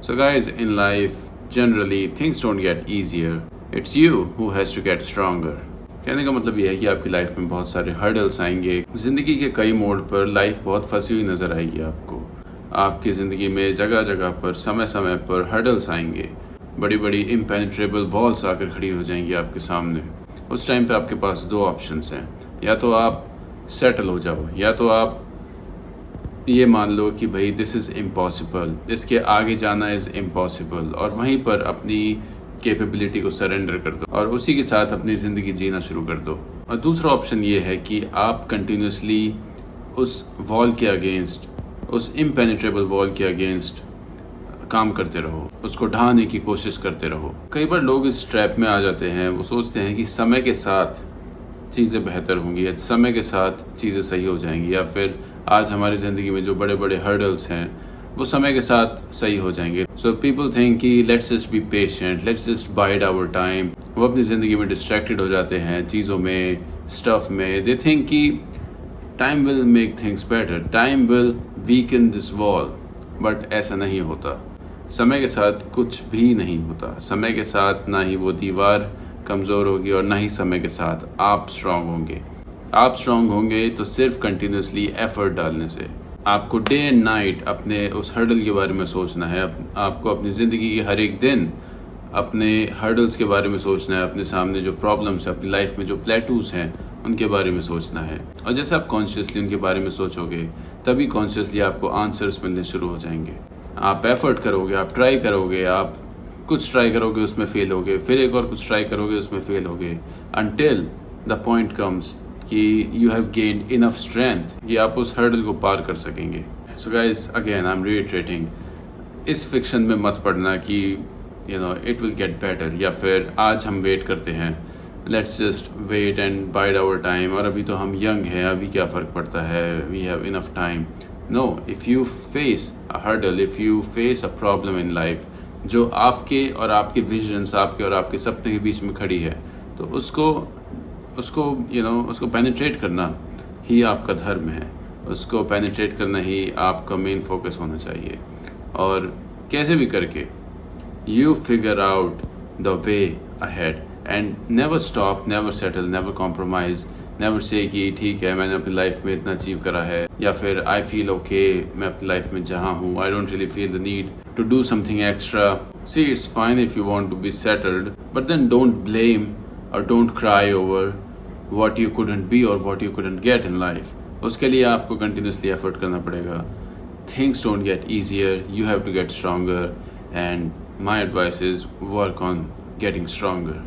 So guys, in life, generally things don't get easier. It's you who has to get stronger. कहने का मतलब ये है कि आपकी लाइफ में बहुत सारे हर्डल्स आएंगे। ज़िंदगी के कई मोड़ पर लाइफ बहुत फंसी हुई नज़र आएगी आपको। आपकी ज़िंदगी में जगह जगह पर समय समय पर हर्डल्स आएंगे। बड़ी बड़ी इम्पेनिट्रेबल वॉल्स आकर खड़ी हो जाएंगी आपके सामने। उस टाइम पे आपके पास दो ऑप्शंस हैं, या तो आप सेटल हो जाओ, या तो आप ये मान लो कि भाई दिस इज़ इम्पॉसिबल, इसके आगे जाना इज़ इम्पॉसिबल, और वहीं पर अपनी कैपेबिलिटी को सरेंडर कर दो और उसी के साथ अपनी ज़िंदगी जीना शुरू कर दो। और दूसरा ऑप्शन ये है कि आप कंटिन्यूसली उस वॉल के अगेंस्ट, उस इम्पेनिट्रेबल वॉल के अगेंस्ट काम करते रहो, उसको ढाने की कोशिश करते रहो। कई बार लोग इस ट्रैप में आ जाते हैं, वो सोचते हैं कि समय के साथ चीज़ें बेहतर होंगी या समय के साथ चीज़ें सही हो जाएंगी, या फिर आज हमारी ज़िंदगी में जो बड़े बड़े हर्डल्स हैं वो समय के साथ सही हो जाएंगे। सो पीपल थिंक कि let's just be patient, let's just bide our time. वो अपनी ज़िंदगी में डिस्ट्रैक्टेड हो जाते हैं चीज़ों में, स्टफ में। दे थिंक कि time will make things better, time will weaken this wall, but ऐसा नहीं होता। समय के साथ कुछ भी नहीं होता। समय के साथ ना ही वो दीवार कमज़ोर होगी और ना ही समय के साथ आप स्ट्रांग होंगे। आप स्ट्रांग होंगे तो सिर्फ कंटिन्यूसली एफर्ट डालने से। आपको डे एंड नाइट अपने उस हर्डल के बारे में सोचना है। आपको अपनी ज़िंदगी के हर एक दिन अपने हर्डल्स के बारे में सोचना है, अपने सामने जो प्रॉब्लम्स हैं, अपनी लाइफ में जो प्लेटूज़ हैं उनके बारे में सोचना है। और जैसे आप कॉन्शियसली उनके बारे में सोचोगे तभी कॉन्शियसली आपको आंसर्स मिलने शुरू हो जाएंगे। आप एफर्ट करोगे, आप ट्राई करोगे, आप कुछ ट्राई करोगे उसमें फेल होगे, फिर एक और कुछ ट्राई करोगे उसमें फेल होगे, अनटिल द पॉइंट कम्स कि you have gained enough strength कि आप उस हर्डल को पार कर सकेंगे। So guys, again I am reiterating, इस फिक्शन में मत पड़ना कि you know it will get better, या फिर आज हम वेट करते हैं, let's just wait and bide our time, और अभी तो हम यंग हैं, अभी क्या फ़र्क पड़ता है, we have enough time. No, if you face a hurdle, if you face a problem in life जो आपके और आपके विजन्स, आपके और आपके सपने के बीच में खड़ी है, तो उसको पेनिट्रेट करना ही आपका धर्म है। उसको पेनिट्रेट करना ही आपका मेन फोकस होना चाहिए। और कैसे भी करके you figure out the way ahead and never stop, never settle, never compromise, never say कि ठीक है मैंने अपनी लाइफ में इतना अचीव करा है, या फिर आई फील ओके, मैं अपनी लाइफ में जहाँ हूँ, I don't really feel the need to do something extra. See, it's fine if you want to be settled, but then don't blame or don't cry over what you couldn't be or what you couldn't get in life. उसके लिए आपको continuously effort करना पड़ेगा. Things don't get easier, you have to get stronger, and my advice is work on getting stronger.